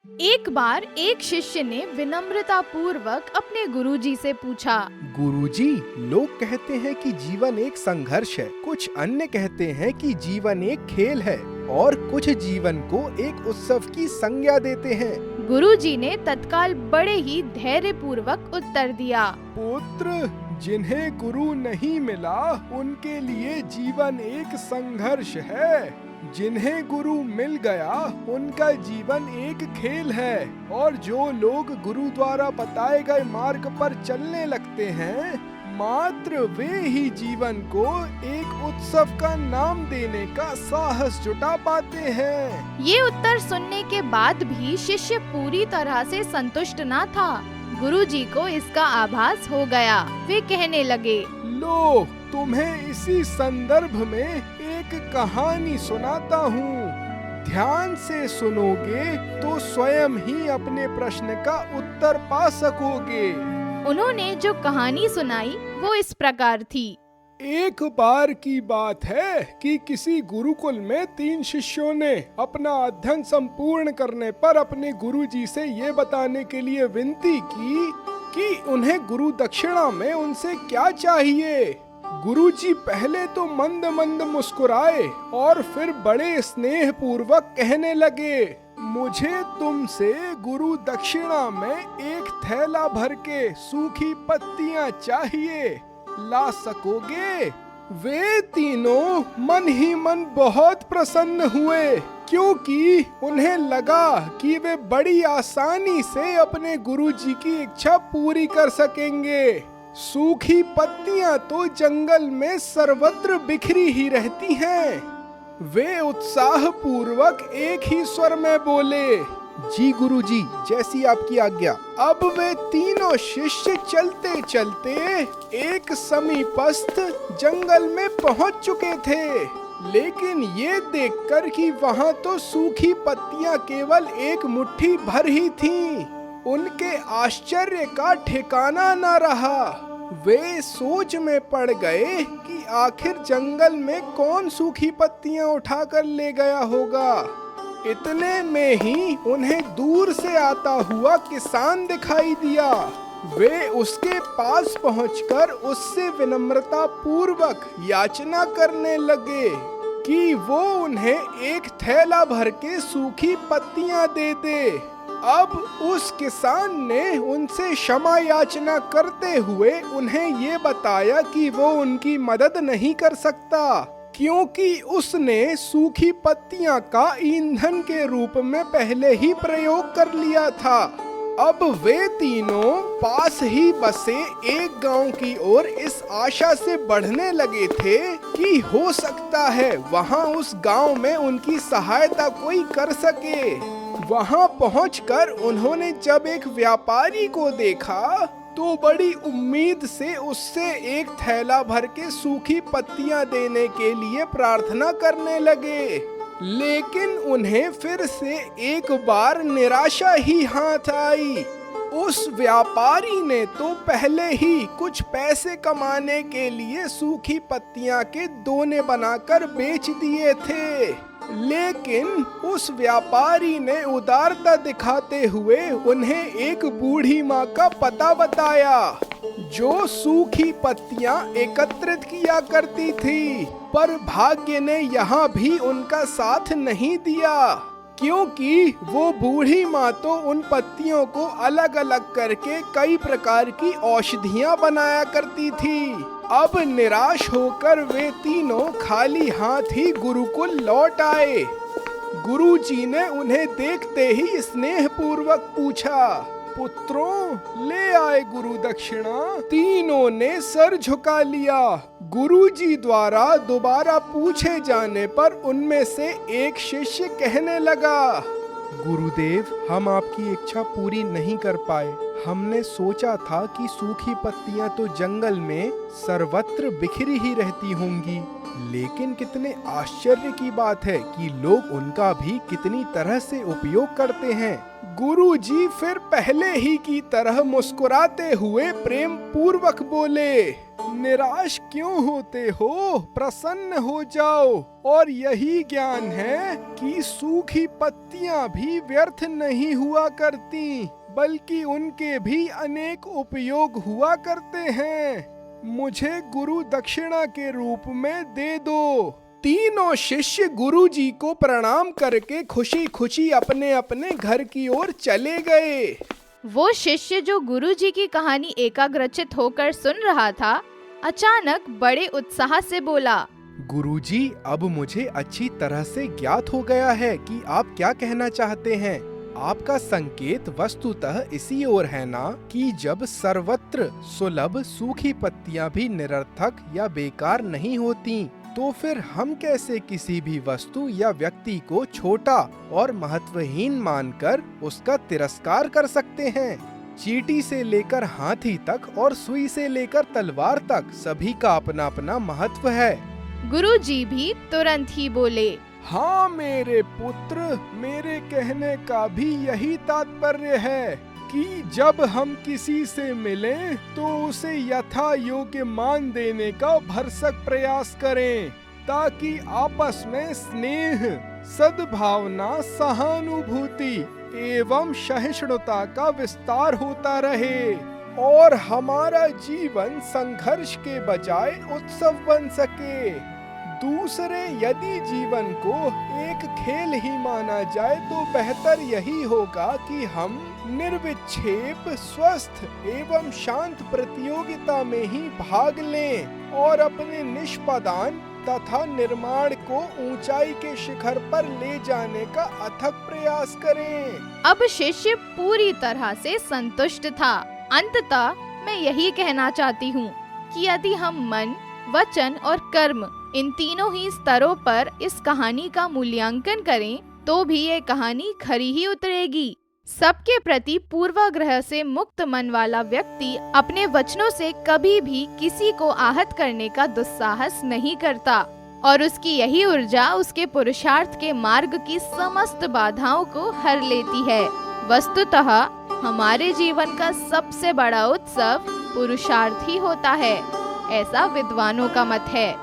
एक बार एक शिष्य ने विनम्रता पूर्वक अपने गुरुजी से पूछा। गुरुजी, लोग कहते हैं कि जीवन एक संघर्ष है, कुछ अन्य कहते हैं कि जीवन एक खेल है और कुछ जीवन को एक उत्सव की संज्ञा देते हैं। गुरुजी ने तत्काल बड़े ही धैर्य पूर्वक उत्तर दिया। पुत्र, जिन्हें गुरु नहीं मिला उनके लिए जीवन एक संघर्ष है। जिन्हें गुरु मिल गया उनका जीवन एक खेल है और जो लोग गुरु द्वारा बताए गए मार्ग पर चलने लगते हैं, मात्र वे ही जीवन को एक उत्सव का नाम देने का साहस जुटा पाते हैं। ये उत्तर सुनने के बाद भी शिष्य पूरी तरह से संतुष्ट न था। गुरुजी को इसका आभास हो गया। वे कहने लगे, लो, तुम्हें इसी संदर्भ में एक कहानी सुनाता हूँ। ध्यान से सुनोगे तो स्वयं ही अपने प्रश्न का उत्तर पा सकोगे। उन्होंने जो कहानी सुनाई वो इस प्रकार थी। एक बार की बात है कि किसी गुरुकुल में 3 शिष्यों ने अपना अध्ययन संपूर्ण करने पर अपने गुरुजी से ये बताने के लिए विनती की कि उन्हें गुरु दक्षिणा में उनसे क्या चाहिए। गुरुजी पहले तो मंद मंद मुस्कुराए और फिर बड़े स्नेह पूर्वक कहने लगे, मुझे तुमसे गुरु दक्षिणा में एक थैला भर के सूखी पत्तियां चाहिए, ला सकोगे? वे तीनों मन ही मन बहुत प्रसन्न हुए, क्योंकि उन्हें लगा कि वे बड़ी आसानी से अपने गुरुजी की इच्छा पूरी कर सकेंगे। सूखी पत्तियां तो जंगल में सर्वत्र बिखरी ही रहती हैं। वे उत्साह पूर्वक एक ही स्वर में बोले, जी गुरुजी, जैसी आपकी आज्ञा। अब वे तीनों शिष्य चलते चलते एक समीपस्थ जंगल में पहुंच चुके थे, लेकिन ये देखकर कि वहां तो सूखी पत्तियां केवल एक मुट्ठी भर ही थीं, उनके आश्चर्य का ठिकाना न रहा। वे सोच में पड़ गए कि आखिर जंगल में कौन सूखी पत्तियां उठाकर ले गया होगा। इतने में ही उन्हें दूर से आता हुआ किसान दिखाई दिया। वे उसके पास पहुंचकर उससे विनम्रता पूर्वक याचना करने लगे कि वो उन्हें एक थैला भर के सूखी पत्तियां दे दे। अब उस किसान ने उनसे क्षमा याचना करते हुए उन्हें ये बताया कि वो उनकी मदद नहीं कर सकता, क्योंकि उसने सूखी पत्तियां का ईंधन के रूप में पहले ही प्रयोग कर लिया था। अब वे तीनों पास ही बसे एक गांव की ओर इस आशा से बढ़ने लगे थे कि हो सकता है वहां उस गांव में उनकी सहायता कोई कर सके। वहां पहुंचकर उन्होंने जब एक व्यापारी को देखा तो बड़ी उम्मीद से उससे एक थैला भर के सूखी पत्तियां देने के लिए प्रार्थना करने लगे, लेकिन उन्हें फिर से एक बार निराशा ही हाथ आई। उस व्यापारी ने तो पहले ही कुछ पैसे कमाने के लिए सूखी पत्तियां के दोने बनाकर बेच दिए थे, लेकिन उस व्यापारी ने उदारता दिखाते हुए उन्हें एक बूढ़ी माँ का पता बताया, जो सूखी पत्तियां एकत्रित किया करती थी। पर भाग्य ने यहाँ भी उनका साथ नहीं दिया, क्योंकि वो बूढ़ी माँ तो उन पत्तियों को अलग अलग करके कई प्रकार की औषधियाँ बनाया करती थी। अब निराश होकर वे तीनों खाली हाथ ही गुरुकुल लौट आए। गुरुजी ने उन्हें देखते ही स्नेह पूर्वक पूछा, पुत्रों, ले आए गुरु दक्षिणा? तीनों ने सर झुका लिया। गुरुजी द्वारा दोबारा पूछे जाने पर उनमें से एक शिष्य कहने लगा, गुरुदेव, हम आपकी इच्छा पूरी नहीं कर पाए। हमने सोचा था कि सूखी पत्तियां तो जंगल में सर्वत्र बिखरी ही रहती होंगी, लेकिन कितने आश्चर्य की बात है कि लोग उनका भी कितनी तरह से उपयोग करते हैं। गुरुजी फिर पहले ही की तरह मुस्कुराते हुए प्रेम पूर्वक बोले, निराश क्यों होते हो? प्रसन्न हो जाओ। और यही ज्ञान है कि सूखी पत्तियां भी व्यर्थ नहीं हुआ करती, बल्कि उनके भी अनेक उपयोग हुआ करते हैं। मुझे गुरु दक्षिणा के रूप में दे दो। तीनों शिष्य गुरु जी को प्रणाम करके खुशी खुशी अपने अपने घर की ओर चले गए। वो शिष्य जो गुरु जी की कहानी एकाग्रचित होकर सुन रहा था, अचानक बड़े उत्साह से बोला, गुरुजी, अब मुझे अच्छी तरह से ज्ञात हो गया है कि आप क्या कहना चाहते हैं। आपका संकेत वस्तुतः इसी ओर है ना कि जब सर्वत्र सुलभ सूखी पत्तियां भी निरर्थक या बेकार नहीं होती, तो फिर हम कैसे किसी भी वस्तु या व्यक्ति को छोटा और महत्वहीन मानकर उसका तिरस्कार कर सकते हैं। चींटी से लेकर हाथी तक और सुई से लेकर तलवार तक सभी का अपना अपना महत्व है। गुरु जी भी तुरंत ही बोले, हाँ मेरे पुत्र, मेरे कहने का भी यही तात्पर्य है कि जब हम किसी से मिलें तो उसे यथा योग्य मान देने का भरसक प्रयास करें, ताकि आपस में स्नेह, सद्भावना, सहानुभूति एवं सहिष्णुता का विस्तार होता रहे और हमारा जीवन संघर्ष के बजाय उत्सव बन सके। दूसरे, यदि जीवन को एक खेल ही माना जाए तो बेहतर यही होगा कि हम निर्विक्षेप, स्वस्थ एवं शांत प्रतियोगिता में ही भाग लें और अपने निष्पादन तथा निर्माण को ऊंचाई के शिखर पर ले जाने का अथक प्रयास करें। अब शिष्य पूरी तरह से संतुष्ट था। अंततः मैं यही कहना चाहती हूँ कि यदि हम मन, वचन और कर्म, इन तीनों ही स्तरों पर इस कहानी का मूल्यांकन करें तो भी ये कहानी खरी ही उतरेगी। सबके प्रति पूर्वाग्रह से मुक्त मन वाला व्यक्ति अपने वचनों से कभी भी किसी को आहत करने का दुस्साहस नहीं करता और उसकी यही ऊर्जा उसके पुरुषार्थ के मार्ग की समस्त बाधाओं को हर लेती है। वस्तुतः हमारे जीवन का सबसे बड़ा उत्सव पुरुषार्थ ही होता है, ऐसा विद्वानों का मत है।